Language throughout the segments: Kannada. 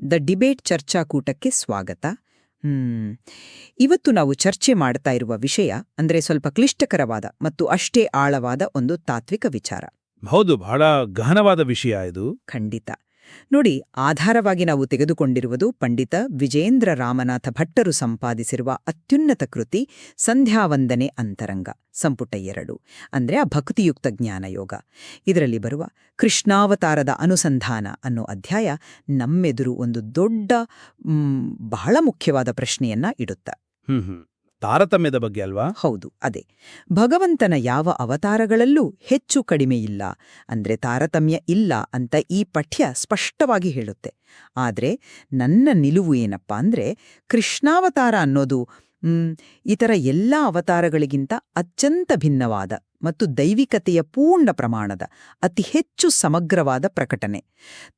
ದ ಡಿಬೇಟ್ ಚರ್ಚಾಕೂಟಕ್ಕೆ ಸ್ವಾಗತ. ಇವತ್ತು ನಾವು ಚರ್ಚೆ ಮಾಡ್ತಾ ಇರುವ ವಿಷಯ ಅಂದ್ರೆ ಸ್ವಲ್ಪ ಕ್ಲಿಷ್ಟಕರವಾದ ಮತ್ತು ಅಷ್ಟೇ ಆಳವಾದ ಒಂದು ತಾತ್ವಿಕ ವಿಚಾರ. ಹೌದು, ಬಹಳ ಗಹನವಾದ ವಿಷಯ ಇದು. ಖಂಡಿತ. ನೋಡಿ, ಆಧಾರವಾಗಿ ನಾವು ತೆಗೆದುಕೊಂಡಿರುವುದು ಪಂಡಿತ ವಿಜೇಂದ್ರ ರಾಮನಾಥ ಭಟ್ಟರು ಸಂಪಾದಿಸಿರುವ ಅತ್ಯುನ್ನತ ಕೃತಿ ಸಂಧ್ಯಾವಂದನೆ ಅಂತರಂಗ, ಸಂಪುಟ 2, ಅಂದ್ರೆ ಆ ಭಕ್ತಿಯುಕ್ತ ಜ್ಞಾನಯೋಗ. ಇದರಲ್ಲಿ ಬರುವ ಕೃಷ್ಣಾವತಾರದ ಅನುಸಂಧಾನ ಅನ್ನೋ ಅಧ್ಯಾಯ ನಮ್ಮೆದುರು ಒಂದು ದೊಡ್ಡ ಬಹಳ ಮುಖ್ಯವಾದ ಪ್ರಶ್ನೆಯನ್ನ ಇಡುತ್ತ. ತಾರತಮ್ಯದ ಬಗ್ಗೆ ಅಲ್ವಾ? ಹೌದು, ಅದೇ. ಭಗವಂತನ ಯಾವ ಅವತಾರಗಳಲ್ಲೂ ಹೆಚ್ಚು ಕಡಿಮೆ ಇಲ್ಲ, ಅಂದ್ರೆ ತಾರತಮ್ಯ ಇಲ್ಲ ಅಂತ ಈ ಪಠ್ಯ ಸ್ಪಷ್ಟವಾಗಿ ಹೇಳುತ್ತೆ. ಆದ್ರೆ ನನ್ನ ನಿಲುವು ಏನಪ್ಪಾ ಅಂದ್ರೆ, ಕೃಷ್ಣಾವತಾರ ಅನ್ನೋದು ಇತರ ಎಲ್ಲ ಅವತಾರಗಳಿಗಿಂತ ಅತ್ಯಂತ ಭಿನ್ನವಾದ ಮತ್ತು ದೈವಿಕತೆಯ ಪೂರ್ಣ ಪ್ರಮಾಣದ ಅತಿ ಹೆಚ್ಚು ಸಮಗ್ರವಾದ ಪ್ರಕಟಣೆ.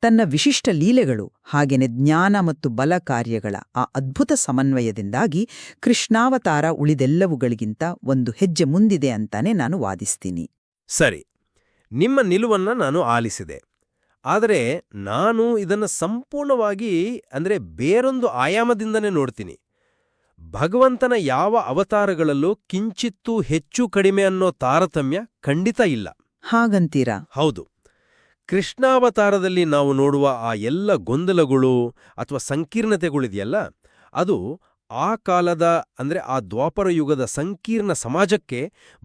ತನ್ನ ವಿಶಿಷ್ಟ ಲೀಲೆಗಳು ಹಾಗೆಯೇ ಜ್ಞಾನ ಮತ್ತು ಬಲ ಕಾರ್ಯಗಳ ಆ ಅದ್ಭುತ ಸಮನ್ವಯದಿಂದಾಗಿ ಕೃಷ್ಣಾವತಾರ ಉಳಿದೆಲ್ಲವುಗಳಿಗಿಂತ ಒಂದು ಹೆಜ್ಜೆ ಮುಂದಿದೆ ಅಂತಾನೆ ನಾನು ವಾದಿಸ್ತೀನಿ. ಸರಿ, ನಿಮ್ಮ ನಿಲುವನ್ನ ನಾನು ಆಲಿಸಿದೆ. ಆದರೆ ನಾನು ಇದನ್ನು ಸಂಪೂರ್ಣವಾಗಿ ಬೇರೊಂದು ಆಯಾಮದಿಂದನೇ ನೋಡ್ತೀನಿ. ಭಗವಂತನ ಯಾವ ಅವತಾರಗಳಲ್ಲೂ ಕಿಂಚಿತ್ತೂ ಹೆಚ್ಚು ಕಡಿಮೆ ಅನ್ನೋ ತಾರತಮ್ಯ ಖಂಡಿತ ಇಲ್ಲ. ಹಾಗಂತೀರಾ? ಹೌದು. ಕೃಷ್ಣಾವತಾರದಲ್ಲಿ ನಾವು ನೋಡುವ ಆ ಎಲ್ಲ ಗೊಂದಲಗಳು ಅಥವಾ ಸಂಕೀರ್ಣತೆಗಳಿದೆಯಲ್ಲ, ಅದು ಆ ಕಾಲದ ಆ ದ್ವಾಪರ ಯುಗದ ಸಂಕೀರ್ಣ ಸಮಾಜಕ್ಕೆ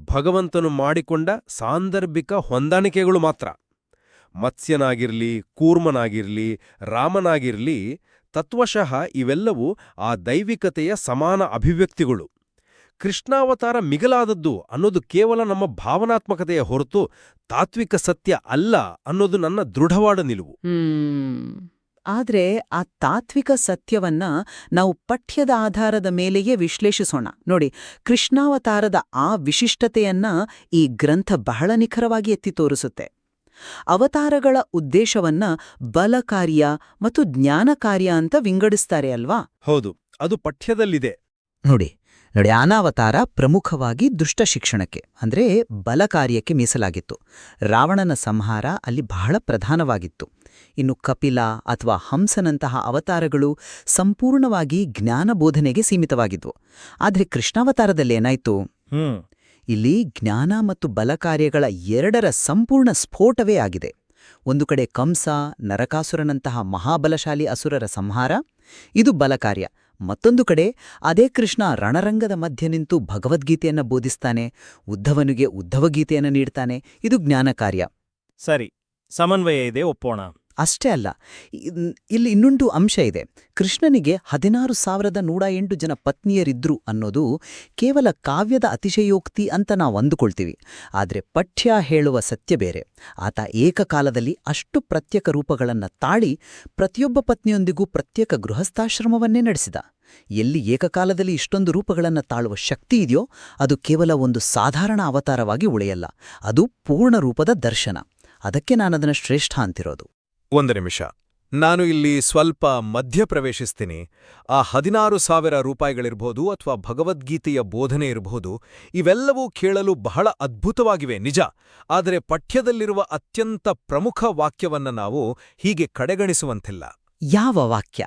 ಭಗವಂತನು ಮಾಡಿಕೊಂಡ ಸಾಂದರ್ಭಿಕ ಹೊಂದಾಣಿಕೆಗಳು ಮಾತ್ರ. ಮತ್ಸ್ಯನಾಗಿರ್ಲಿ, ಕೂರ್ಮನಾಗಿರ್ಲಿ, ರಾಮನಾಗಿರ್ಲಿ, ತತ್ವಶಃ ಇವೆಲ್ಲವೂ ಆ ದೈವಿಕತೆಯ ಸಮಾನ ಅಭಿವ್ಯಕ್ತಿಗಳು. ಕೃಷ್ಣಾವತಾರ ಮಿಗಿಲಾದದ್ದು ಅನ್ನೋದು ಕೇವಲ ನಮ್ಮ ಭಾವನಾತ್ಮಕತೆಯ ಹೊರತು ತಾತ್ವಿಕ ಸತ್ಯ ಅಲ್ಲ ಅನ್ನೋದು ನನ್ನ ದೃಢವಾದ ನಿಲುವು. ಆದ್ರೆ ಆ ತಾತ್ವಿಕ ಸತ್ಯವನ್ನ ನಾವು ಪಠ್ಯದ ಆಧಾರದ ಮೇಲೆಯೇ ವಿಶ್ಲೇಷಿಸೋಣ. ನೋಡಿ, ಕೃಷ್ಣಾವತಾರದ ಆ ವಿಶಿಷ್ಟತೆಯನ್ನ ಈ ಗ್ರಂಥ ಬಹಳ ನಿಖರವಾಗಿ ಎತ್ತಿ ತೋರಿಸುತ್ತೆ. ಅವತಾರಗಳ ಉದ್ದೇಶವನ್ನ ಬಲಕಾರ್ಯ ಮತ್ತು ಜ್ಞಾನಕಾರ್ಯ ಅಂತ ವಿಂಗಡಿಸ್ತಾರೆ ಅಲ್ವಾ? ಹೌದು, ಅದು ಪಠ್ಯದಲ್ಲಿದೆ. ನೋಡಿ, ಅನಾವತಾರ ಪ್ರಮುಖವಾಗಿ ದುಷ್ಟ ಶಿಕ್ಷಣಕ್ಕೆ ಅಂದ್ರೆ ಬಲಕಾರ್ಯಕ್ಕೆ ಮೀಸಲಾಗಿತ್ತು. ರಾವಣನ ಸಂಹಾರ ಅಲ್ಲಿ ಬಹಳ ಪ್ರಧಾನವಾಗಿತ್ತು. ಇನ್ನು ಕಪಿಲ ಅಥವಾ ಹಂಸನಂತಹ ಅವತಾರಗಳು ಸಂಪೂರ್ಣವಾಗಿ ಜ್ಞಾನಬೋಧನೆಗೆ ಸೀಮಿತವಾಗಿದ್ವು. ಆದರೆ ಕೃಷ್ಣಾವತಾರದಲ್ಲಿ ಏನಾಯ್ತು? ಇಲ್ಲಿ ಜ್ಞಾನ ಮತ್ತು ಬಲಕಾರ್ಯಗಳ ಎರಡರ ಸಂಪೂರ್ಣ ಸ್ಫೋಟವೇ ಆಗಿದೆ. ಒಂದು ಕಡೆ ಕಂಸ, ನರಕಾಸುರನಂತಹ ಮಹಾಬಲಶಾಲಿ ಅಸುರರ ಸಂಹಾರ, ಇದು ಬಲಕಾರ್ಯ. ಮತ್ತೊಂದು ಕಡೆ ಅದೇ ಕೃಷ್ಣ ರಣರಂಗದ ಮಧ್ಯೆ ನಿಂತು ಭಗವದ್ಗೀತೆಯನ್ನು ಬೋಧಿಸ್ತಾನೆ, ಉದ್ಧವನಿಗೆ ಉದ್ಧವಗೀತೆಯನ್ನು ನೀಡ್ತಾನೆ, ಇದು ಜ್ಞಾನಕಾರ್ಯ. ಸರಿ, ಸಮನ್ವಯ ಇದೆ, ಒಪ್ಪೋಣ. ಅಷ್ಟೇ ಅಲ್ಲ, ಇಲ್ಲಿ ಇನ್ನೊಂದು ಅಂಶ ಇದೆ. ಕೃಷ್ಣನಿಗೆ 16,108 ಜನ ಪತ್ನಿಯರಿದ್ರು ಅನ್ನೋದು ಕೇವಲ ಕಾವ್ಯದ ಅತಿಶಯೋಕ್ತಿ ಅಂತ ನಾವು ಅಂದುಕೊಳ್ತೀವಿ. ಆದರೆ ಪಠ್ಯ ಹೇಳುವ ಸತ್ಯ ಬೇರೆ. ಆತ ಏಕಕಾಲದಲ್ಲಿ ಅಷ್ಟು ಪ್ರತ್ಯೇಕ ರೂಪಗಳನ್ನು ತಾಳಿ ಪ್ರತಿಯೊಬ್ಬ ಪತ್ನಿಯೊಂದಿಗೂ ಪ್ರತ್ಯೇಕ ಗೃಹಸ್ಥಾಶ್ರಮವನ್ನೇ ನಡೆಸಿದ. ಎಲ್ಲಿ ಏಕಕಾಲದಲ್ಲಿ ಇಷ್ಟೊಂದು ರೂಪಗಳನ್ನು ತಾಳುವ ಶಕ್ತಿ ಇದೆಯೋ, ಅದು ಕೇವಲ ಒಂದು ಸಾಧಾರಣ ಅವತಾರವಾಗಿ ಉಳಿಯಲ್ಲ, ಅದು ಪೂರ್ಣ ರೂಪದ ದರ್ಶನ. ಅದಕ್ಕೆ ನಾನದನ್ನು ಶ್ರೇಷ್ಠ ಅಂತಿರೋದು. ಒಂದು ನಿಮಿಷ, ನಾನು ಇಲ್ಲಿ ಸ್ವಲ್ಪ ಮಧ್ಯ ಪ್ರವೇಶಿಸ್ತೀನಿ. ಆ 16,000 ರೂಪಾಯಿಗಳಿರ್ಬೋದು ಅಥವಾ ಭಗವದ್ಗೀತೆಯ ಬೋಧನೆ ಇರಬಹುದು, ಇವೆಲ್ಲವೂ ಕೇಳಲು ಬಹಳ ಅದ್ಭುತವಾಗಿವೆ, ನಿಜ. ಆದರೆ ಪಠ್ಯದಲ್ಲಿರುವ ಅತ್ಯಂತ ಪ್ರಮುಖ ವಾಕ್ಯವನ್ನ ನಾವು ಹೀಗೆ ಕಡೆಗಣಿಸುವಂತಿಲ್ಲ. ಯಾವ ವಾಕ್ಯ?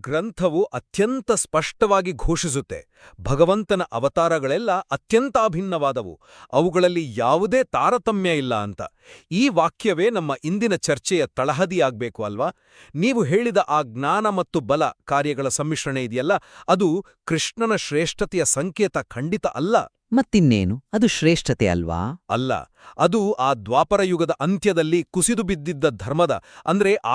ಗ್ರಂಥವು ಅತ್ಯಂತ ಸ್ಪಷ್ಟವಾಗಿ ಘೋಷಿಸುತ್ತೆ, ಭಗವಂತನ ಅವತಾರಗಳೆಲ್ಲ ಅತ್ಯಂತಾಭಿನ್ನವಾದವು, ಅವುಗಳಲ್ಲಿ ಯಾವುದೇ ತಾರತಮ್ಯ ಇಲ್ಲ ಅಂತ. ಈ ವಾಕ್ಯವೇ ನಮ್ಮ ಇಂದಿನ ಚರ್ಚೆಯ ತಳಹದಿಯಾಗಬೇಕು ಅಲ್ವಾ? ನೀವು ಹೇಳಿದ ಆ ಜ್ಞಾನ ಮತ್ತು ಬಲ ಕಾರ್ಯಗಳ ಸಮ್ಮಿಶ್ರಣ ಇದೆಯಲ್ಲ, ಅದು ಕೃಷ್ಣನ ಶ್ರೇಷ್ಠತೆಯ ಸಂಕೇತ ಖಂಡಿತ ಅಲ್ಲ. ಮತ್ತಿನ್ನೇನು? ಅದು ಶ್ರೇಷ್ಠತೆ ಅಲ್ವಾ? ಅಲ್ಲ, ಅದು ಆ ದ್ವಾಪರ ಯುಗದ ಅಂತ್ಯದಲ್ಲಿ ಕುಸಿದು ಬಿದ್ದಿದ್ದ ಧರ್ಮದ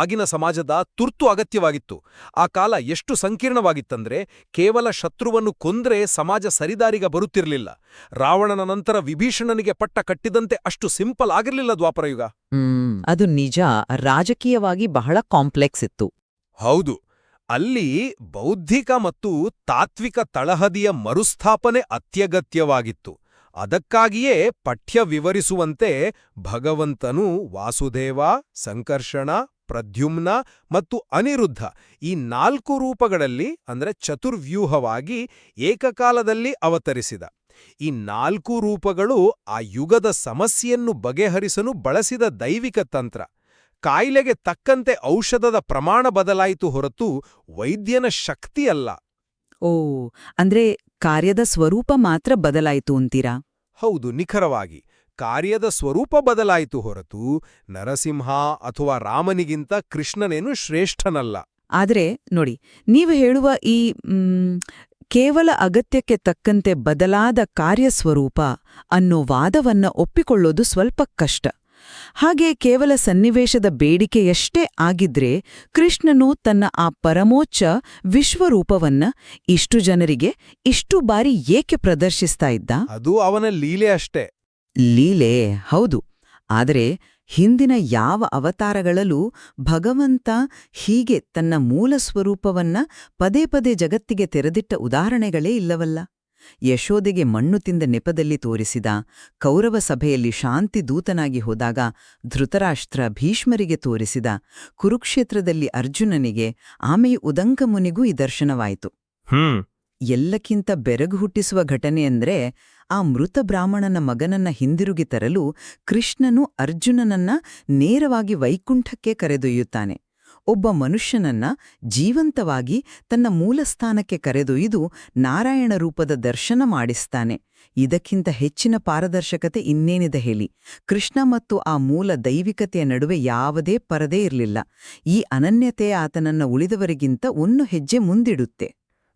ಆಗಿನ ಸಮಾಜದ ತುರ್ತು ಅಗತ್ಯವಾಗಿತ್ತು. ಆ ಕಾಲ ಎಷ್ಟು ಸಂಕೀರ್ಣವಾಗಿತ್ತಂದ್ರೆ ಕೇವಲ ಶತ್ರುವನ್ನು ಕೊಂದ್ರೆ ಸಮಾಜ ಸರಿದಾರಿಗೆ ಬರುತ್ತಿರಲಿಲ್ಲ. ರಾವಣನ ನಂತರ ವಿಭೀಷಣನಿಗೆ ಪಟ್ಟ ಕಟ್ಟಿದಂತೆ ಅಷ್ಟು ಸಿಂಪಲ್ ಆಗಿರಲಿಲ್ಲ ದ್ವಾಪರಯುಗ. ಅದು ನಿಜ. ರಾಜಕೀಯವಾಗಿ ಬಹಳ ಕಾಂಪ್ಲೆಕ್ಸ್ ಇತ್ತು. ಹೌದು, ಅಲ್ಲಿ ಬೌದ್ಧಿಕ ಮತ್ತು ತಾತ್ವಿಕ ತಳಹದಿಯ ಮರುಸ್ಥಾಪನೆ ಅತ್ಯಗತ್ಯವಾಗಿತ್ತು. ಅದಕ್ಕಾಗಿಯೇ ಪಠ್ಯ ವಿವರಿಸುವಂತೆ ಭಗವಂತನು ವಾಸುದೇವ, ಸಂಕರ್ಷಣ, ಪ್ರದ್ಯುಮ್ನ ಮತ್ತು ಅನಿರುದ್ಧ ಈ 4 ರೂಪಗಳಲ್ಲಿ ಚತುರ್ವ್ಯೂಹವಾಗಿ ಏಕಕಾಲದಲ್ಲಿ ಅವತರಿಸಿದ. ಈ 4 ರೂಪಗಳು ಆ ಯುಗದ ಸಮಸ್ಯೆಯನ್ನು ಬಗೆಹರಿಸಲು ಬಳಸಿದ ದೈವಿಕ ತಂತ್ರ. ಕಾಯಿಲೆಗೆ ತಕ್ಕಂತೆ ಔಷಧದ ಪ್ರಮಾಣ ಬದಲಾಯಿತು ಹೊರತು ವೈದ್ಯನ ಶಕ್ತಿಯಲ್ಲ. ಓ, ಅಂದ್ರೆ ಕಾರ್ಯದ ಸ್ವರೂಪ ಮಾತ್ರ ಬದಲಾಯಿತು ಅಂತೀರಾ? ಹೌದು, ನಿಖರವಾಗಿ ಕಾರ್ಯದ ಸ್ವರೂಪ ಬದಲಾಯಿತು ಹೊರತು ನರಸಿಂಹ ಅಥವಾ ರಾಮನಿಗಿಂತ ಕೃಷ್ಣನೇನು ಶ್ರೇಷ್ಠನಲ್ಲ. ಆದ್ರೆ ನೋಡಿ, ನೀವು ಹೇಳುವ ಈ ಕೇವಲ ಅಗತ್ಯಕ್ಕೆ ತಕ್ಕಂತೆ ಬದಲಾದ ಕಾರ್ಯಸ್ವರೂಪ ಅನ್ನೋ ವಾದವನ್ನ ಒಪ್ಪಿಕೊಳ್ಳೋದು ಸ್ವಲ್ಪ ಕಷ್ಟ. ಹಾಗೆ ಕೇವಲ ಸನ್ನಿವೇಶದ ಬೇಡಿಕೆಯಷ್ಟೇ ಆಗಿದ್ರೆ ಕೃಷ್ಣನು ತನ್ನ ಆ ಪರಮೋಚ್ಚ ವಿಶ್ವರೂಪವನ್ನ ಇಷ್ಟು ಜನರಿಗೆ ಇಷ್ಟು ಬಾರಿ ಏಕೆ ಪ್ರದರ್ಶಿಸ್ತಾ ಇದ್ದ? ಅದು ಅವನ ಲೀಲೆ ಅಷ್ಟೇ. ಲೀಲೆ, ಹೌದು. ಆದರೆ ಹಿಂದಿನ ಯಾವ ಅವತಾರಗಳಲ್ಲೂ ಭಗವಂತ ಹೀಗೆ ತನ್ನ ಮೂಲ ಸ್ವರೂಪವನ್ನ ಪದೇ ಪದೇ ಜಗತ್ತಿಗೆ ತೆರೆದಿಟ್ಟ ಉದಾಹರಣೆಗಳೇ ಇಲ್ಲವಲ್ಲ. ಯಶೋದೆಗೆ ಮಣ್ಣು ತಿಂದ ನೆಪದಲ್ಲಿ ತೋರಿಸಿದ, ಕೌರವ ಸಭೆಯಲ್ಲಿ ಶಾಂತಿ ದೂತನಾಗಿ ಹೋದಾಗ ಧೃತರಾಷ್ಟ್ರ ಭೀಷ್ಮರಿಗೆ ತೋರಿಸಿದ, ಕುರುಕ್ಷೇತ್ರದಲ್ಲಿ ಅರ್ಜುನನಿಗೆ, ಆಮೆಯು ಉದಂಕಮುನಿಗೂ ಈ ದರ್ಶನವಾಯಿತು. ಎಲ್ಲಕ್ಕಿಂತ ಬೆರಗು ಹುಟ್ಟಿಸುವ ಘಟನೆಯಂದ್ರೆ ಆ ಮೃತ ಬ್ರಾಹ್ಮಣನ ಮಗನನ್ನ ಹಿಂದಿರುಗಿ ತರಲು ಕೃಷ್ಣನು ಅರ್ಜುನನನ್ನ ನೇರವಾಗಿ ವೈಕುಂಠಕ್ಕೆ ಕರೆದೊಯ್ಯುತ್ತಾನೆ. ಒಬ್ಬ ಮನುಷ್ಯನನ್ನ ಜೀವಂತವಾಗಿ ತನ್ನ ಮೂಲಸ್ಥಾನಕ್ಕೆ ಕರೆದೊಯ್ದು ನಾರಾಯಣ ರೂಪದ ದರ್ಶನ ಮಾಡಿಸ್ತಾನೆ. ಇದಕ್ಕಿಂತ ಹೆಚ್ಚಿನ ಪಾರದರ್ಶಕತೆ ಇನ್ನೇನಿದೆ ಹೇಳಿ? ಕೃಷ್ಣ ಮತ್ತು ಆ ಮೂಲ ದೈವಿಕತೆಯ ನಡುವೆ ಯಾವುದೇ ಪರದೆ ಇರಲಿಲ್ಲ. ಈ ಅನನ್ಯತೆ ಆತನನ್ನ ಉಳಿದವರಿಗಿಂತ ಒಂದು ಹೆಜ್ಜೆ ಮುಂದಿಡುತ್ತೆ.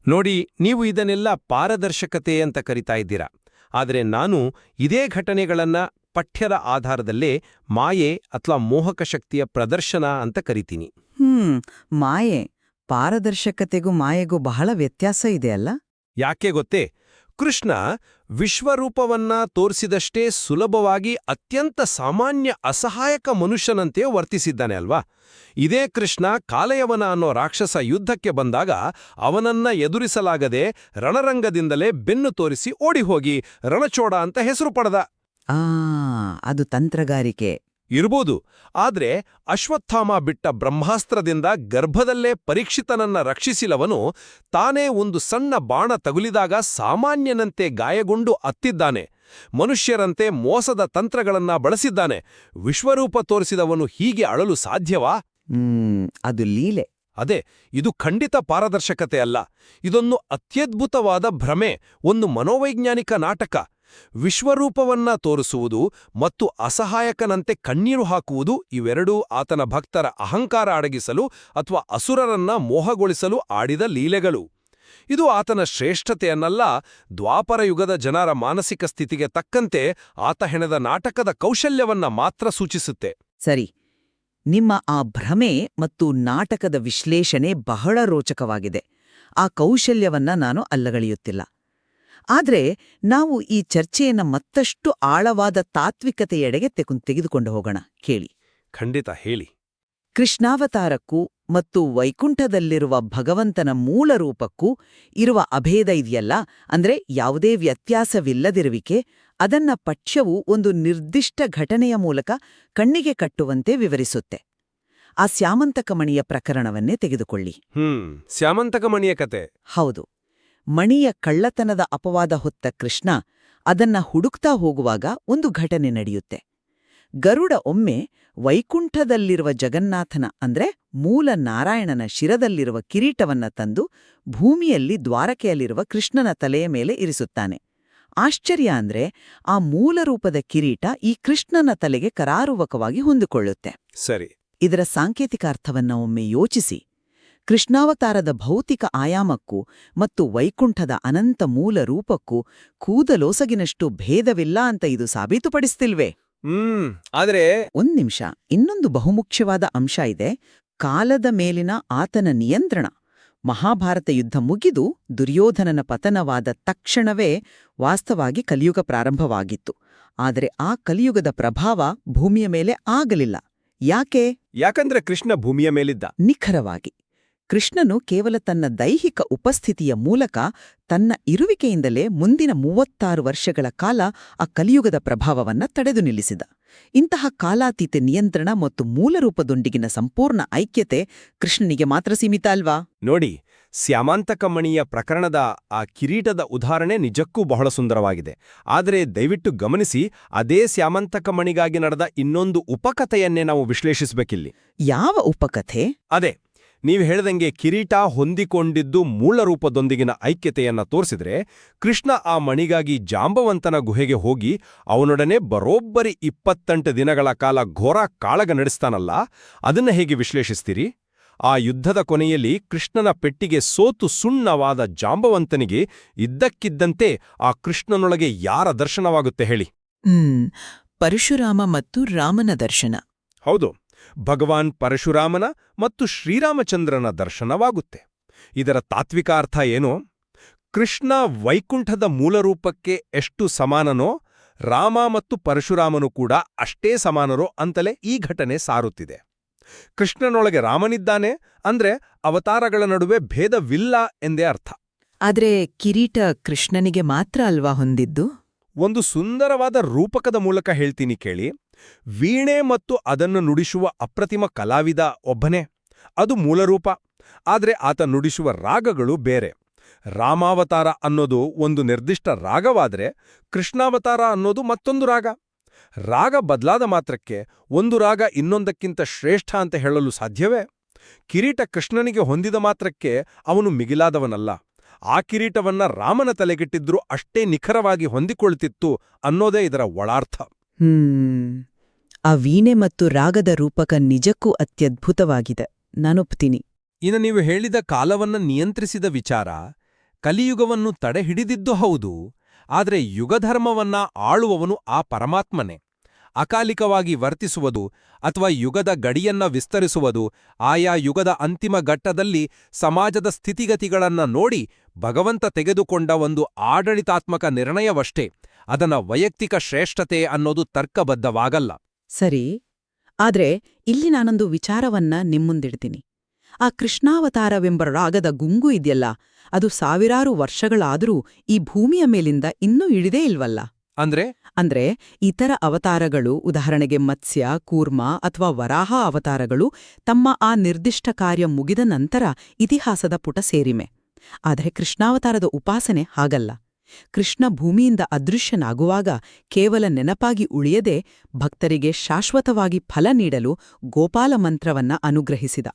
ನೋಡಿ, ನೀವು ಇದನ್ನೆಲ್ಲ ಪಾರದರ್ಶಕತೆ ಅಂತ ಕರಿತಾ ಇದ್ದೀರಾ. ಆದರೆ ನಾನು ಇದೇ ಘಟನೆಗಳನ್ನ ಪಠ್ಯದ ಆಧಾರದಲ್ಲೇ ಮಾಯೆ ಅಥವಾ ಮೋಹಕ ಶಕ್ತಿಯ ಪ್ರದರ್ಶನ ಅಂತ ಕರಿತೀನಿ. ಮಾಯೆ, ಪಾರದರ್ಶಕತೆಗೂ ಮಾಯೆಗೂ ಬಹಳ ವ್ಯತ್ಯಾಸ ಇದೆಯಲ್ಲ? ಯಾಕೆ ಗೊತ್ತೇ? ಕೃಷ್ಣ ವಿಶ್ವರೂಪವನ್ನ ತೋರಿಸಿದಷ್ಟೇ ಸುಲಭವಾಗಿ ಅತ್ಯಂತ ಸಾಮಾನ್ಯ ಅಸಹಾಯಕ ಮನುಷ್ಯನಂತೆ ವರ್ತಿಸಿದ್ದಾನೆ ಅಲ್ವಾ? ಇದೇ ಕೃಷ್ಣ ಕಾಲಯವನ ಅನ್ನೋ ರಾಕ್ಷಸ ಯುದ್ಧಕ್ಕೆ ಬಂದಾಗ ಅವನನ್ನ ಎದುರಿಸಲಾಗದೆ ರಣರಂಗದಿಂದಲೇ ಬೆನ್ನು ತೋರಿಸಿ ಓಡಿಹೋಗಿ ರಣಚೋಡ ಅಂತ ಹೆಸರು ಪಡೆದ. ಅದು ತಂತ್ರಗಾರಿಕೆ ಇರ್ಬೋದು. ಆದ್ರೆ ಅಶ್ವತ್ಥಾಮ ಬಿಟ್ಟ ಬ್ರಹ್ಮಾಸ್ತ್ರದಿಂದ ಗರ್ಭದಲ್ಲೇ ಪರೀಕ್ಷಿತನನ್ನ ರಕ್ಷಿಸಿಲವನು ತಾನೇ ಒಂದು ಸಣ್ಣ ಬಾಣ ತಗುಲಿದಾಗ ಸಾಮಾನ್ಯನಂತೆ ಗಾಯಗೊಂಡು ಅತ್ತಿದ್ದಾನೆ. ಮನುಷ್ಯರಂತೆ ಮೋಸದ ತಂತ್ರಗಳನ್ನ ಬಳಸಿದ್ದಾನೆ. ವಿಶ್ವರೂಪ ತೋರಿಸಿದವನು ಹೀಗೆ ಅಳಲು ಸಾಧ್ಯವಾ? ಅದು ಲೀಲೆ. ಅದೇ, ಇದು ಖಂಡಿತ ಪಾರದರ್ಶಕತೆ ಅಲ್ಲ. ಇದೊಂದು ಅತ್ಯದ್ಭುತವಾದ ಭ್ರಮೆ, ಒಂದು ಮನೋವೈಜ್ಞಾನಿಕ ನಾಟಕ. ವಿಶ್ವರೂಪವನ್ನ ತೋರಿಸುವುದು ಮತ್ತು ಅಸಹಾಯಕನಂತೆ ಕಣ್ಣೀರು ಹಾಕುವುದು ಇವೆರಡೂ ಆತನ ಭಕ್ತರ ಅಹಂಕಾರ ಅಡಗಿಸಲು ಅಥವಾ ಅಸುರರನ್ನ ಮೋಹಗೊಳಿಸಲು ಆಡಿದ ಲೀಲೆಗಳು. ಇದು ಆತನ ಶ್ರೇಷ್ಠತೆಯನ್ನಲ್ಲ, ದ್ವಾಪರಯುಗದ ಜನರ ಮಾನಸಿಕ ಸ್ಥಿತಿಗೆ ತಕ್ಕಂತೆ ಆತ ಹೆಣೆದ ನಾಟಕದ ಕೌಶಲ್ಯವನ್ನ ಮಾತ್ರ ಸೂಚಿಸುತ್ತೆ. ಸರಿ, ನಿಮ್ಮ ಆ ಭ್ರಮೆ ಮತ್ತು ನಾಟಕದ ವಿಶ್ಲೇಷಣೆ ಬಹಳ ರೋಚಕವಾಗಿದೆ. ಆ ಕೌಶಲ್ಯವನ್ನ ನಾನು ಅಲ್ಲಗಳೆಯುತ್ತಿಲ್ಲ. ಆದ್ರೆ ನಾವು ಈ ಚರ್ಚೆಯನ್ನ ಮತ್ತಷ್ಟು ಆಳವಾದ ತಾತ್ವಿಕತೆಯೆಡೆಗೆ ತೆಗೆದುಕೊಂಡು ಹೋಗೋಣ. ಕೇಳಿ. ಖಂಡಿತ, ಹೇಳಿ. ಕೃಷ್ಣಾವತಾರಕ್ಕೂ ಮತ್ತು ವೈಕುಂಠದಲ್ಲಿರುವ ಭಗವಂತನ ಮೂಲ ರೂಪಕ್ಕೂ ಇರುವ ಅಭೇದ ಇದೆಯಲ್ಲ, ಅಂದ್ರೆ ಯಾವುದೇ ವ್ಯತ್ಯಾಸವಿಲ್ಲದಿರುವಿಕೆ, ಅದನ್ನ ಪಠ್ಯವು ಒಂದು ನಿರ್ದಿಷ್ಟ ಘಟನೆಯ ಮೂಲಕ ಕಣ್ಣಿಗೆ ಕಟ್ಟುವಂತೆ ವಿವರಿಸುತ್ತೆ. ಆ ಸ್ಯಾಮಂತಕಮಣಿಯ ಪ್ರಕರಣವನ್ನೇ ತೆಗೆದುಕೊಳ್ಳಿ. ಸ್ಯಾಮಂತಕಮಣಿಯ ಕತೆ. ಹೌದು. ಮಣಿಯ ಕಳ್ಳತನದ ಅಪವಾದ ಹೊತ್ತ ಕೃಷ್ಣ ಅದನ್ನ ಹುಡುಕ್ತಾ ಹೋಗುವಾಗ ಒಂದು ಘಟನೆ ನಡೆಯುತ್ತೆ. ಗರುಡ ಒಮ್ಮೆ ವೈಕುಂಠದಲ್ಲಿರುವ ಜಗನ್ನಾಥನ ಅಂದ್ರೆ ಮೂಲ ನಾರಾಯಣನ ಶಿರದಲ್ಲಿರುವ ಕಿರೀಟವನ್ನ ತಂದು ಭೂಮಿಯಲ್ಲಿ ದ್ವಾರಕೆಯಲ್ಲಿರುವ ಕೃಷ್ಣನ ತಲೆಯ ಮೇಲೆ ಇರಿಸುತ್ತಾನೆ. ಆಶ್ಚರ್ಯ ಅಂದ್ರೆ ಆ ಮೂಲ ರೂಪದ ಕಿರೀಟ ಈ ಕೃಷ್ಣನ ತಲೆಗೆ ಕರಾರುವಕವಾಗಿ ಹೊಂದಿಕೊಳ್ಳುತ್ತೆ. ಸರಿ. ಇದರ ಸಾಂಕೇತಿಕಾರ್ಥವನ್ನ ಒಮ್ಮೆ ಯೋಚಿಸಿ. ಕೃಷ್ಣಾವತಾರದ ಭೌತಿಕ ಆಯಾಮಕ್ಕೂ ಮತ್ತು ವೈಕುಂಠದ ಅನಂತ ಮೂಲ ರೂಪಕ್ಕೂ ಕೂದಲೋಸಗಿನಷ್ಟು ಭೇದವಿಲ್ಲ ಅಂತ ಇದು ಸಾಬೀತುಪಡಿಸ್ತಿಲ್ವೇ? ಆದ್ರೆ ಒಂದ್ ನಿಮಿಷ, ಇನ್ನೊಂದು ಬಹುಮುಖ್ಯವಾದ ಅಂಶ ಇದೆ. ಕಾಲದ ಮೇಲಿನ ಆತನ ನಿಯಂತ್ರಣ. ಮಹಾಭಾರತ ಯುದ್ಧ ಮುಗಿದು ದುರ್ಯೋಧನನ ಪತನವಾದ ತಕ್ಷಣವೇ ವಾಸ್ತವಾಗಿ ಕಲಿಯುಗ ಪ್ರಾರಂಭವಾಗಿತ್ತು. ಆದರೆ ಆ ಕಲಿಯುಗದ ಪ್ರಭಾವ ಭೂಮಿಯ ಮೇಲೆ ಆಗಲಿಲ್ಲ. ಯಾಕಂದ್ರೆ ಕೃಷ್ಣ ಭೂಮಿಯ ಮೇಲಿದ್ದ. ನಿಖರವಾಗಿ. ಕೃಷ್ಣನು ಕೇವಲ ತನ್ನ ದೈಹಿಕ ಉಪಸ್ಥಿತಿಯ ಮೂಲಕ ತನ್ನ ಇರುವಿಕೆಯಿಂದಲೇ ಮುಂದಿನ 36 ವರ್ಷಗಳ ಕಾಲ ಆ ಕಲಿಯುಗದ ಪ್ರಭಾವವನ್ನ ತಡೆದು ನಿಲ್ಲಿಸಿದ. ಇಂತಹ ಕಾಲಾತೀತ ನಿಯಂತ್ರಣ ಮತ್ತು ಮೂಲರೂಪದೊಂದಿಗಿನ ಸಂಪೂರ್ಣ ಐಕ್ಯತೆ ಕೃಷ್ಣನಿಗೆ ಮಾತ್ರ ಸೀಮಿತ ಅಲ್ವಾ? ನೋಡಿ, ಸ್ಯಾಮಾಂತಕಮಣಿಯ ಪ್ರಕರಣದ ಆ ಕಿರೀಟದ ಉದಾಹರಣೆ ನಿಜಕ್ಕೂ ಬಹಳ ಸುಂದರವಾಗಿದೆ. ಆದರೆ ದಯವಿಟ್ಟು ಗಮನಿಸಿ, ಅದೇ ಸ್ಯಾಮಂತಕಮಣಿಗಾಗಿ ನಡೆದ ಇನ್ನೊಂದು ಉಪಕಥೆಯನ್ನೇ ನಾವು ವಿಶ್ಲೇಷಿಸಬೇಕಿಲ್ಲಿ. ಯಾವ ಉಪಕಥೆ? ಅದೇ ನೀವು ಹೇಳ್ದಂಗೆ ಕಿರೀಟ ಹೊಂದಿಕೊಂಡಿದ್ದು ಮೂಲ ರೂಪದೊಂದಿಗಿನ ಐಕ್ಯತೆಯನ್ನ ತೋರಿಸಿದ್ರೆ, ಕೃಷ್ಣ ಆ ಮಣಿಗಾಗಿ ಜಾಂಬವಂತನ ಗುಹೆಗೆ ಹೋಗಿ ಅವನೊಡನೆ ಬರೋಬ್ಬರಿ 28 ದಿನಗಳ ಕಾಲ ಘೋರ ಕಾಳಗ ನಡೆಸ್ತಾನಲ್ಲ, ಅದನ್ನ ಹೇಗೆ ವಿಶ್ಲೇಷಿಸ್ತೀರಿ? ಆ ಯುದ್ಧದ ಕೊನೆಯಲ್ಲಿ ಕೃಷ್ಣನ ಪೆಟ್ಟಿಗೆ ಸೋತು ಸುಣ್ಣವಾದ ಜಾಂಬವಂತನಿಗೆ ಇದ್ದಕ್ಕಿದ್ದಂತೆ ಆ ಕೃಷ್ಣನೊಳಗೆ ಯಾರ ದರ್ಶನವಾಗುತ್ತೆ ಹೇಳಿ? ಪರಶುರಾಮ ಮತ್ತು ರಾಮನ ದರ್ಶನ. ಹೌದು, ಭಗವಾನ್ ಪರಶುರಾಮನ ಮತ್ತು ಶ್ರೀರಾಮಚಂದ್ರನ ದರ್ಶನವಾಗುತ್ತೆ. ಇದರ ತಾತ್ವಿಕ ಅರ್ಥ ಏನೋ, ಕೃಷ್ಣ ವೈಕುಂಠದ ಮೂಲರೂಪಕ್ಕೆ ಎಷ್ಟು ಸಮಾನನೋ, ರಾಮ ಮತ್ತು ಪರಶುರಾಮನು ಕೂಡ ಅಷ್ಟೇ ಸಮಾನರೋ ಅಂತಲೇ ಈ ಘಟನೆ ಸಾರುತ್ತಿದೆ. ಕೃಷ್ಣನೊಳಗೆ ರಾಮನಿದ್ದಾನೆ ಅಂದ್ರೆ ಅವತಾರಗಳ ನಡುವೆ ಭೇದವಿಲ್ಲ ಎಂದೇ ಅರ್ಥ. ಆದ್ರೆ ಕಿರೀಟ ಕೃಷ್ಣನಿಗೆ ಮಾತ್ರ ಅಲ್ವಾ ಹೊಂದಿದ್ದು? ಒಂದು ಸುಂದರವಾದ ರೂಪಕದ ಮೂಲಕ ಹೇಳ್ತೀನಿ ಕೇಳಿ. ವೀಣೆ ಮತ್ತು ಅದನ್ನು ನುಡಿಸುವ ಅಪ್ರತಿಮ ಕಲಾವಿದ ಒಬ್ಬನೇ, ಅದು ಮೂಲರೂಪ. ಆದ್ರೆ ಆತ ನುಡಿಸುವ ರಾಗಗಳು ಬೇರೆ. ರಾಮಾವತಾರ ಅನ್ನೋದು ಒಂದು ನಿರ್ದಿಷ್ಟ ರಾಗವಾದ್ರೆ, ಕೃಷ್ಣಾವತಾರ ಅನ್ನೋದು ಮತ್ತೊಂದು ರಾಗ. ರಾಗ ಬದಲಾದ ಮಾತ್ರಕ್ಕೆ ಒಂದು ರಾಗ ಇನ್ನೊಂದಕ್ಕಿಂತ ಶ್ರೇಷ್ಠ ಅಂತ ಹೇಳಲು ಸಾಧ್ಯವೇ? ಕಿರೀಟ ಕೃಷ್ಣನಿಗೆ ಹೊಂದಿದ ಮಾತ್ರಕ್ಕೆ ಅವನು ಮಿಗಿಲಾದವನಲ್ಲ. ಆ ಕಿರೀಟವನ್ನ ರಾಮನ ತಲೆಗಿಟ್ಟಿದ್ರೂ ಅಷ್ಟೇ ನಿಖರವಾಗಿ ಹೊಂದಿಕೊಳ್ತಿತ್ತು ಅನ್ನೋದೇ ಇದರ ಒಳಾರ್ಥ. ಆ ವೀಣೆ ಮತ್ತು ರಾಗದ ರೂಪಕ ನಿಜಕ್ಕೂ ಅತ್ಯದ್ಭುತವಾಗಿದೆ, ನಾನೊಪ್ತೀನಿ. ಇನ್ನು ನೀವು ಹೇಳಿದ ಕಾಲವನ್ನ ನಿಯಂತ್ರಿಸಿದ ವಿಚಾರ, ಕಲಿಯುಗವನ್ನು ತಡೆಹಿಡಿದಿದ್ದು ಹೌದು. ಆದರೆ ಯುಗಧರ್ಮವನ್ನ ಆಳುವವನು ಆ ಪರಮಾತ್ಮನೇ. ಅಕಾಲಿಕವಾಗಿ ವರ್ತಿಸುವುದು ಅಥವಾ ಯುಗದ ಗಡಿಯನ್ನ ವಿಸ್ತರಿಸುವುದು ಆಯಾ ಯುಗದ ಅಂತಿಮ ಘಟ್ಟದಲ್ಲಿ ಸಮಾಜದ ಸ್ಥಿತಿಗತಿಗಳನ್ನ ನೋಡಿ ಭಗವಂತ ತೆಗೆದುಕೊಂಡ ಒಂದು ಆಡಳಿತಾತ್ಮಕ ನಿರ್ಣಯವಷ್ಟೇ. ಅದನ್ನ ವೈಯಕ್ತಿಕ ಶ್ರೇಷ್ಠತೆ ಅನ್ನೋದು ತರ್ಕಬದ್ಧವಾಗಲ್ಲ. ಸರಿ, ಆದ್ರೆ ಇಲ್ಲಿ ನಾನೊಂದು ವಿಚಾರವನ್ನ ನಿಮ್ಮುಂದಿಡ್ತೀನಿ. ಆ ಕೃಷ್ಣಾವತಾರವೆಂಬ ರಾಗದ ಗುಂಗು ಇದೆಯಲ್ಲ, ಅದು ಸಾವಿರಾರು ವರ್ಷಗಳಾದರೂ ಈ ಭೂಮಿಯ ಮೇಲಿಂದ ಇನ್ನೂ ಇಳಿದೇ ಇಲ್ವಲ್ಲ? ಅಂದ್ರೆ ಇತರ ಅವತಾರಗಳು, ಉದಾಹರಣೆಗೆ ಮತ್ಸ್ಯ, ಕೂರ್ಮ ಅಥವಾ ವರಾಹ ಅವತಾರಗಳು, ತಮ್ಮ ಆ ನಿರ್ದಿಷ್ಟ ಕಾರ್ಯ ಮುಗಿದ ನಂತರ ಇತಿಹಾಸದ ಪುಟ ಸೇರಿಮೆ. ಆದರೆ ಕೃಷ್ಣಾವತಾರದ ಉಪಾಸನೆ ಹಾಗಲ್ಲ. ಕೃಷ್ಣ ಭೂಮಿಯಿಂದ ಅದೃಶ್ಯನಾಗುವಾಗ ಕೇವಲ ನೆನಪಾಗಿ ಉಳಿಯದೆ ಭಕ್ತರಿಗೆ ಶಾಶ್ವತವಾಗಿ ಫಲ ನೀಡಲು ಗೋಪಾಲ ಮಂತ್ರವನ್ನ ಅನುಗ್ರಹಿಸಿದ.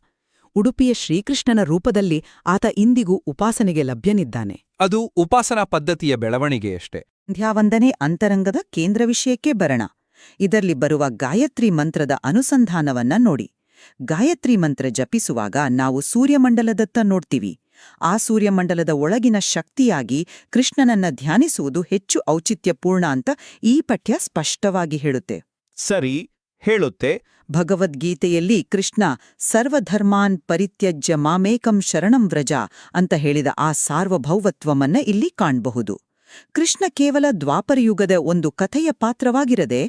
ಉಡುಪಿಯ ಶ್ರೀಕೃಷ್ಣನ ರೂಪದಲ್ಲಿ ಆತ ಇಂದಿಗೂ ಉಪಾಸನೆಗೆ ಲಭ್ಯನಿದ್ದಾನೆ. ಅದು ಉಪಾಸನಾ ಪದ್ಧತಿಯ ಬೆಳವಣಿಗೆಯಷ್ಟೇ. ಸಂಧ್ಯಾವಂದನೆ ಅಂತರಂಗದ ಕೇಂದ್ರ ವಿಷಯಕ್ಕೆ ಬರೋಣ. ಇದರಲ್ಲಿ ಬರುವ ಗಾಯತ್ರಿ ಮಂತ್ರದ ಅನುಸಂಧಾನವನ್ನ ನೋಡಿ. ಗಾಯತ್ರಿ ಮಂತ್ರ ಜಪಿಸುವಾಗ ನಾವು ಸೂರ್ಯಮಂಡಲದತ್ತ ನೋಡ್ತೀವಿ. ಆ ಸೂರ್ಯಮಂಡಲದ ಒಳಗಿನ ಶಕ್ತಿಯಾಗಿ ಕೃಷ್ಣನನ್ನ ಧ್ಯಾನಿಸುವುದು ಹೆಚ್ಚು ಔಚಿತ್ಯಪೂರ್ಣ ಅಂತ ಈ ಪಠ್ಯ ಸ್ಪಷ್ಟವಾಗಿ ಹೇಳುತ್ತೆ. ಸರಿ, ಹೇಳುತ್ತೆ. ಭಗವದ್ಗೀತೆಯಲ್ಲಿ ಕೃಷ್ಣ ಸರ್ವಧರ್ಮಾನ್ ಪರಿತ್ಯಜ್ಯ ಮಾಮೇಕಂ ಶರಣಂ ವ್ರಜ ಅಂತ ಹೇಳಿದ ಆ ಸಾರ್ವಭೌಮತ್ವವನ್ನ ಇಲ್ಲಿ ಕಾಣಬಹುದು. ಕೃಷ್ಣ ಕೇವಲ ದ್ವಾಪರಯುಗದ ಒಂದು ಕಥೆಯ ಪಾತ್ರವಾಗಿರದೆ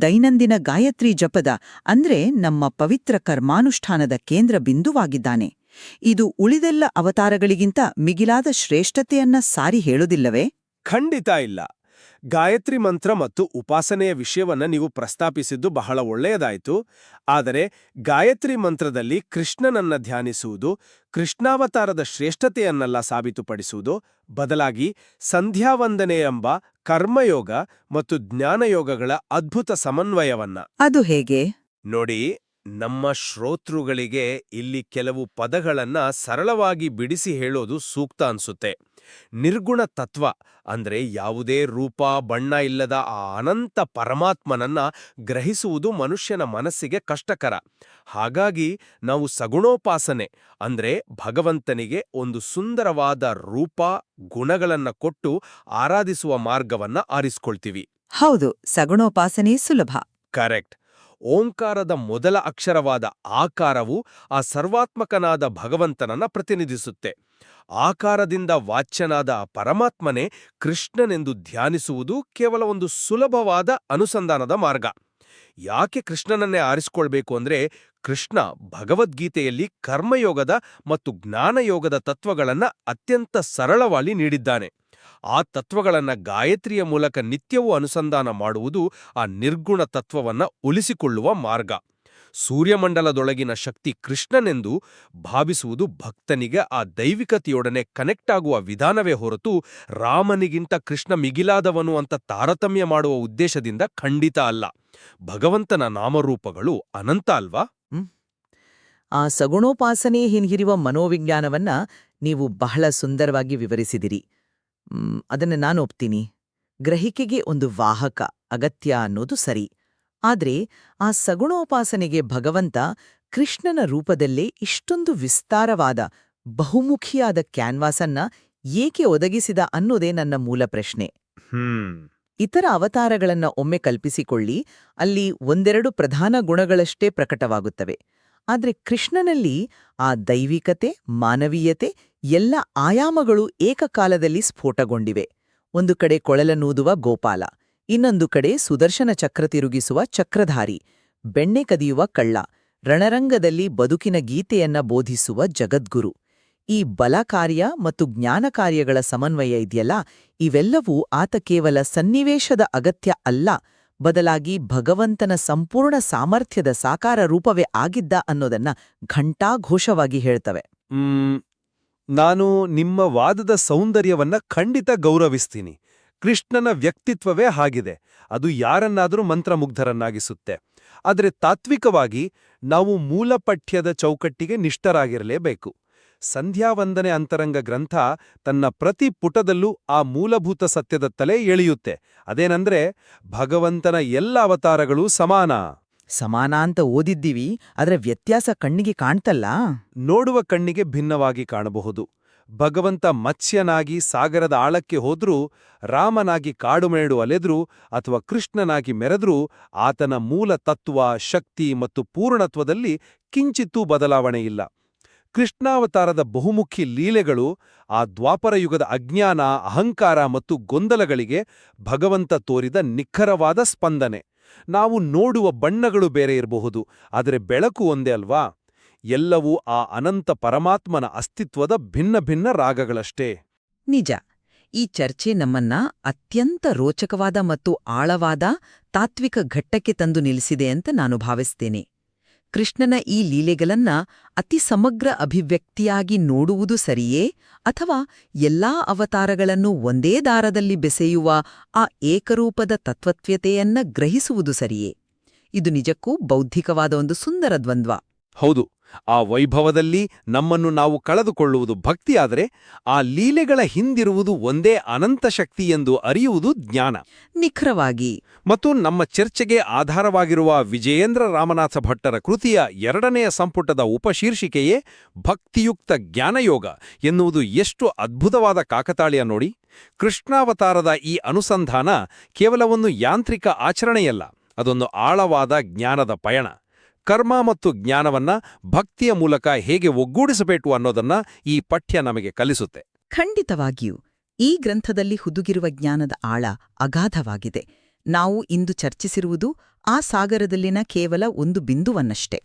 ದೈನಂದಿನ ಗಾಯತ್ರಿ ಜಪದ ಅಂದ್ರೆ ನಮ್ಮ ಪವಿತ್ರ ಕರ್ಮಾನುಷ್ಠಾನದ ಕೇಂದ್ರ ಬಿಂದುವಾಗಿದ್ದಾನೆ. ಇದು ಉಳಿದೆಲ್ಲ ಅವತಾರಗಳಿಗಿಂತ ಮಿಗಿಲಾದ ಶ್ರೇಷ್ಠತೆಯನ್ನ ಸಾರಿ ಹೇಳುವುದಿಲ್ಲವೇ? ಖಂಡಿತ ಇಲ್ಲ. ಗಾಯತ್ರಿ ಮಂತ್ರ ಮತ್ತು ಉಪಾಸನೆಯ ವಿಷಯವನ್ನ ನೀವು ಪ್ರಸ್ತಾಪಿಸಿದ್ದು ಬಹಳ ಒಳ್ಳೆಯದಾಯಿತು. ಆದರೆ ಗಾಯತ್ರಿ ಮಂತ್ರದಲ್ಲಿ ಕೃಷ್ಣನನ್ನ ಧ್ಯಾನಿಸುವುದು ಕೃಷ್ಣಾವತಾರದ ಶ್ರೇಷ್ಠತೆಯನ್ನೆಲ್ಲ ಸಾಬೀತುಪಡಿಸುವುದು, ಬದಲಾಗಿ ಸಂಧ್ಯಾವಂದನೆ ಎಂಬ ಕರ್ಮಯೋಗ ಮತ್ತು ಜ್ಞಾನಯೋಗಗಳ ಅದ್ಭುತ ಸಮನ್ವಯವನ್ನ. ಅದು ಹೇಗೆ ನೋಡಿ, ನಮ್ಮ ಶ್ರೋತೃಗಳಿಗೆ ಇಲ್ಲಿ ಕೆಲವು ಪದಗಳನ್ನ ಸರಳವಾಗಿ ಬಿಡಿಸಿ ಹೇಳೋದು ಸೂಕ್ತ ಅನ್ಸುತ್ತೆ. ನಿರ್ಗುಣ ತತ್ವ ಅಂದ್ರೆ ಯಾವುದೇ ರೂಪ ಬಣ್ಣ ಇಲ್ಲದ ಆ ಅನಂತ ಪರಮಾತ್ಮನನ್ನ ಗ್ರಹಿಸುವುದು ಮನುಷ್ಯನ ಮನಸ್ಸಿಗೆ ಕಷ್ಟಕರ. ಹಾಗಾಗಿ ನಾವು ಸಗುಣೋಪಾಸನೆ ಅಂದ್ರೆ ಭಗವಂತನಿಗೆ ಒಂದು ಸುಂದರವಾದ ರೂಪ, ಗುಣಗಳನ್ನ ಕೊಟ್ಟು ಆರಾಧಿಸುವ ಮಾರ್ಗವನ್ನ ಆರಿಸ್ಕೊಳ್ತೀವಿ. ಹೌದು, ಸಗುಣೋಪಾಸನೆ ಸುಲಭ. ಕರೆಕ್ಟ್. ಓಂಕಾರದ ಮೊದಲ ಅಕ್ಷರವಾದ ಆಕಾರವು ಆ ಸರ್ವಾತ್ಮಕನಾದ ಭಗವಂತನನ್ನ ಪ್ರತಿನಿಧಿಸುತ್ತೆ. ಆಕಾರದಿಂದ ವಾಚ್ಯನಾದ ಪರಮಾತ್ಮನೇ ಕೃಷ್ಣನೆಂದು ಧ್ಯಾನಿಸುವುದು ಕೇವಲ ಒಂದು ಸುಲಭವಾದ ಅನುಸಂಧಾನದ ಮಾರ್ಗ. ಯಾಕೆ ಕೃಷ್ಣನನ್ನೇ ಆರಿಸಿಕೊಳ್ಬೇಕು ಅಂದ್ರೆ, ಕೃಷ್ಣ ಭಗವದ್ಗೀತೆಯಲ್ಲಿ ಕರ್ಮಯೋಗದ ಮತ್ತು ಜ್ಞಾನಯೋಗದ ತತ್ವಗಳನ್ನ ಅತ್ಯಂತ ಸರಳವಾಗಿ ನೀಡಿದ್ದಾನೆ. ಆ ತತ್ವಗಳನ್ನ ಗಾಯತ್ರಿಯ ಮೂಲಕ ನಿತ್ಯವೂ ಅನುಸಂಧಾನ ಮಾಡುವುದು ಆ ನಿರ್ಗುಣ ತತ್ವವನ್ನ ಉಳಿಸಿಕೊಳ್ಳುವ ಮಾರ್ಗ. ಸೂರ್ಯಮಂಡಲದೊಳಗಿನ ಶಕ್ತಿ ಕೃಷ್ಣನೆಂದು ಭಾವಿಸುವುದು ಭಕ್ತನಿಗೆ ಆ ದೈವಿಕತೆಯೊಡನೆ ಕನೆಕ್ಟ್ ಆಗುವ ವಿಧಾನವೇ ಹೊರತು ರಾಮನಿಗಿಂತ ಕೃಷ್ಣ ಮಿಗಿಲಾದವನು ಅಂತ ತಾರತಮ್ಯ ಮಾಡುವ ಉದ್ದೇಶದಿಂದ ಖಂಡಿತ ಅಲ್ಲ. ಭಗವಂತನ ನಾಮರೂಪಗಳು ಅನಂತ ಅಲ್ವಾ? ಆ ಸಗುಣೋಪಾಸನೆ ಹಿಂದಿರುವ ಮನೋವಿಜ್ಞಾನವನ್ನ ನೀವು ಬಹಳ ಸುಂದರವಾಗಿ ವಿವರಿಸಿದಿರಿ. ಅದನ್ನು ನಾನು ಒಪ್ತೀನಿ. ಗ್ರಹಿಕೆಗೆ ಒಂದು ವಾಹಕ ಅಗತ್ಯ ಅನ್ನೋದು ಸರಿ. ಆದ್ರೆ ಆ ಸಗುಣೋಪಾಸನೆಗೆ ಭಗವಂತ ಕೃಷ್ಣನ ರೂಪದಲ್ಲೇ ಇಷ್ಟೊಂದು ವಿಸ್ತಾರವಾದ ಬಹುಮುಖಿಯಾದ ಕ್ಯಾನ್ವಾಸನ್ನ ಏಕೆ ಒದಗಿಸಿದ ಅನ್ನೋದೇ ನನ್ನ ಮೂಲ ಪ್ರಶ್ನೆ. ಇತರ ಅವತಾರಗಳನ್ನ ಒಮ್ಮೆ ಕಲ್ಪಿಸಿಕೊಳ್ಳಿ, ಅಲ್ಲಿ ಒಂದೆರಡು ಪ್ರಧಾನ ಗುಣಗಳಷ್ಟೇ ಪ್ರಕಟವಾಗುತ್ತವೆ. ಆದ್ರೆ ಕೃಷ್ಣನಲ್ಲಿ ಆ ದೈವಿಕತೆ, ಮಾನವೀಯತೆ ಎಲ್ಲ ಆಯಾಮಗಳು ಏಕಕಾಲದಲ್ಲಿ ಸ್ಫೋಟಗೊಂಡಿವೆ. ಒಂದು ಕಡೆ ಕೊಳಲನೂದುವ ಗೋಪಾಲ, ಇನ್ನೊಂದು ಕಡೆ ಸುದರ್ಶನ ಚಕ್ರ ತಿರುಗಿಸುವ ಚಕ್ರಧಾರಿ, ಬೆಣ್ಣೆ ಕದಿಯುವ ಕಳ್ಳ, ರಣರಂಗದಲ್ಲಿ ಬದುಕಿನ ಗೀತೆಯನ್ನ ಬೋಧಿಸುವ ಜಗದ್ಗುರು. ಈ ಬಲ ಕಾರ್ಯ ಮತ್ತು ಜ್ಞಾನ ಕಾರ್ಯಗಳ ಸಮನ್ವಯ ಇದೆಯಲ್ಲ, ಇವೆಲ್ಲವೂ ಆತ ಕೇವಲ ಸನ್ನಿವೇಶದ ಅಗತ್ಯ ಅಲ್ಲ, ಬದಲಾಗಿ ಭಗವಂತನ ಸಂಪೂರ್ಣ ಸಾಮರ್ಥ್ಯದ ಸಾಕಾರ ರೂಪವೇ ಆಗಿದ್ದ ಅನ್ನೋದನ್ನ ಘಂಟಾಘೋಷವಾಗಿ ಹೇಳ್ತವೆ. ನಾನು ನಿಮ್ಮ ವಾದದ ಸೌಂದರ್ಯವನ್ನ ಖಂಡಿತ ಗೌರವಿಸ್ತೀನಿ. ಕೃಷ್ಣನ ವ್ಯಕ್ತಿತ್ವವೇ ಹಾಗಿದೆ, ಅದು ಯಾರನ್ನಾದರೂ ಮಂತ್ರಮುಗ್ಧರನ್ನಾಗಿಸುತ್ತೆ. ಆದರೆ ತಾತ್ವಿಕವಾಗಿ ನಾವು ಮೂಲ ಪಠ್ಯದ ಚೌಕಟ್ಟಿಗೆ ನಿಷ್ಠರಾಗಿರಲೇಬೇಕು. ಸಂಧ್ಯಾವಂದನೆ ಅಂತರಂಗ ಗ್ರಂಥ ತನ್ನ ಪ್ರತಿ ಪುಟದಲ್ಲೂ ಆ ಮೂಲಭೂತ ಸತ್ಯದತ್ತಲೇ ಎಳೆಯುತ್ತೆ. ಅದೇನಂದ್ರೆ ಭಗವಂತನ ಎಲ್ಲ ಅವತಾರಗಳೂ ಸಮಾನ ಅಂತ ಓದಿದ್ದೀವಿ, ಅದರ ವ್ಯತ್ಯಾಸ ಕಣ್ಣಿಗೆ ಕಾಣ್ತಲ್ಲ. ನೋಡುವ ಕಣ್ಣಿಗೆ ಭಿನ್ನವಾಗಿ ಕಾಣಬಹುದು. ಭಗವಂತ ಮತ್ಸ್ಯನಾಗಿ ಸಾಗರದ ಆಳಕ್ಕೆ ಹೋದ್ರೂ, ರಾಮನಾಗಿ ಕಾಡುಮೇಡು ಅಲೆದ್ರೂ ಅಥವಾ ಕೃಷ್ಣನಾಗಿ ಮೆರೆದ್ರೂ ಆತನ ಮೂಲ ತತ್ವ, ಶಕ್ತಿ ಮತ್ತು ಪೂರ್ಣತ್ವದಲ್ಲಿ ಕಿಂಚಿತ್ತೂ ಬದಲಾವಣೆಯಿಲ್ಲ. ಕೃಷ್ಣಾವತಾರದ ಬಹುಮುಖಿ ಲೀಲೆಗಳು ಆ ದ್ವಾಪರಯುಗದ ಅಜ್ಞಾನ, ಅಹಂಕಾರ ಮತ್ತು ಗೊಂದಲಗಳಿಗೆ ಭಗವಂತ ತೋರಿದ ನಿಖರವಾದ ಸ್ಪಂದನೆ. ನಾವು ನೋಡುವ ಬಣ್ಣಗಳು ಬೇರೆ ಇರಬಹುದು, ಆದರೆ ಬೆಳಕು ಒಂದೇ ಅಲ್ವಾ? ಎಲ್ಲವೂ ಆ ಅನಂತ ಪರಮಾತ್ಮನ ಅಸ್ತಿತ್ವದ ಭಿನ್ನ ಭಿನ್ನ ರಾಗಗಳಷ್ಟೇ. ನಿಜ. ಈ ಚರ್ಚೆ ನಮ್ಮನ್ನ ಅತ್ಯಂತ ರೋಚಕವಾದ ಮತ್ತು ಆಳವಾದ ತಾತ್ವಿಕ ಘಟ್ಟಕ್ಕೆ ತಂದು ನಿಲ್ಲಿಸಿದೆ ಅಂತ ನಾನು ಭಾವಿಸ್ತೇನೆ. ಕೃಷ್ಣನ ಈ ಲೀಲೆಗಳನ್ನ ಅತಿ ಸಮಗ್ರ ಅಭಿವ್ಯಕ್ತಿಯಾಗಿ ನೋಡುವುದು ಸರಿಯೇ, ಅಥವಾ ಎಲ್ಲಾ ಅವತಾರಗಳನ್ನು ಒಂದೇ ದಾರದಲ್ಲಿ ಬೆಸೆಯುವ ಆ ಏಕರೂಪದ ತತ್ವತ್ವತೆಯನ್ನ ಗ್ರಹಿಸುವುದು ಸರಿಯೇ? ಇದು ನಿಜಕ್ಕೂ ಬೌದ್ಧಿಕವಾದ ಒಂದು ಸುಂದರ ದ್ವಂದ್ವ. ಹೌದು, ಆ ವೈಭವದಲ್ಲಿ ನಮ್ಮನ್ನು ನಾವು ಕಳೆದುಕೊಳ್ಳುವುದು ಭಕ್ತಿಯಾದರೆ, ಆ ಲೀಲೆಗಳ ಹಿಂದಿರುವುದು ಒಂದೇ ಅನಂತ ಶಕ್ತಿ ಎಂದು ಅರಿಯುವುದು ಜ್ಞಾನ. ನಿಖರವಾಗಿ. ಮತ್ತು ನಮ್ಮ ಚರ್ಚೆಗೆ ಆಧಾರವಾಗಿರುವ ವಿಜಯೇಂದ್ರ ರಾಮನಾಥ ಭಟ್ಟರ ಕೃತಿಯ 2ನೇ ಸಂಪುಟದ ಉಪಶೀರ್ಷಿಕೆಯೇ ಭಕ್ತಿಯುಕ್ತ ಜ್ಞಾನಯೋಗ ಎನ್ನುವುದು ಎಷ್ಟು ಅದ್ಭುತವಾದ ಕಾಕತಾಳೀಯ ನೋಡಿ. ಕೃಷ್ಣಾವತಾರದ ಈ ಅನುಸಂಧಾನ ಕೇವಲ ಒಂದು ಯಾಂತ್ರಿಕ ಆಚರಣೆಯಲ್ಲ, ಅದೊಂದು ಆಳವಾದ ಜ್ಞಾನದ ಪಯಣ. ಕರ್ಮ ಮತ್ತು ಜ್ಞಾನವನ್ನ ಭಕ್ತಿಯ ಮೂಲಕ ಹೇಗೆ ಒಗ್ಗೂಡಿಸಬೇಕು ಅನ್ನೋದನ್ನ ಈ ಪಠ್ಯ ನಮಗೆ ಕಲಿಸುತ್ತೆ. ಖಂಡಿತವಾಗಿಯೂ ಈ ಗ್ರಂಥದಲ್ಲಿ ಹುದುಗಿರುವ ಜ್ಞಾನದ ಆಳ ಅಗಾಧವಾಗಿದೆ. ನಾವು ಇಂದು ಚರ್ಚಿಸಿರುವುದು ಆ ಸಾಗರದಲ್ಲಿನ ಕೇವಲ ಒಂದು ಬಿಂದುವನ್ನಷ್ಟೇ.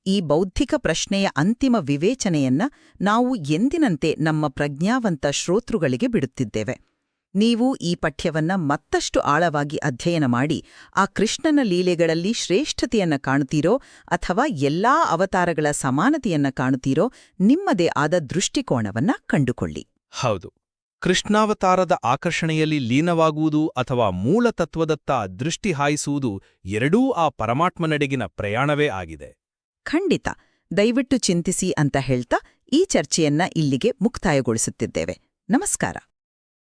ಈ ಬೌದ್ಧಿಕ ಪ್ರಶ್ನೆಯ ಅಂತಿಮ ವಿವೇಚನೆಯನ್ನ ನಾವು ಎಂದಿನಂತೆ ನಮ್ಮ ಪ್ರಜ್ಞಾವಂತ ಶ್ರೋತೃಗಳಿಗೆ ಬಿಡುತ್ತಿದ್ದೇವೆ. ನೀವು ಈ ಪಠ್ಯವನ್ನ ಮತ್ತಷ್ಟು ಆಳವಾಗಿ ಅಧ್ಯಯನ ಮಾಡಿ ಆ ಕೃಷ್ಣನ ಲೀಲೆಗಳಲ್ಲಿ ಶ್ರೇಷ್ಠತೆಯನ್ನ ಕಾಣುತ್ತೀರೋ ಅಥವಾ ಎಲ್ಲಾ ಅವತಾರಗಳ ಸಮಾನತೆಯನ್ನ ಕಾಣುತ್ತೀರೋ, ನಿಮ್ಮದೇ ಆದ ದೃಷ್ಟಿಕೋನವನ್ನ ಕಂಡುಕೊಳ್ಳಿ. ಹೌದು, ಕೃಷ್ಣಾವತಾರದ ಆಕರ್ಷಣೆಯಲ್ಲಿ ಲೀನವಾಗುವುದು ಅಥವಾ ಮೂಲತತ್ವದತ್ತ ದೃಷ್ಟಿ ಹಾಯಿಸುವುದು ಎರಡೂ ಆ ಪರಮಾತ್ಮನೆಡೆಗಿನ ಪ್ರಯಾಣವೇ ಆಗಿದೆ. ಖಂಡಿತ. ದಯವಿಟ್ಟು ಚಿಂತಿಸಿ ಅಂತ ಹೇಳ್ತಾ ಈ ಚರ್ಚೆಯನ್ನ ಇಲ್ಲಿಗೆ ಮುಕ್ತಾಯಗೊಳಿಸುತ್ತಿದ್ದೇವೆ. ನಮಸ್ಕಾರ.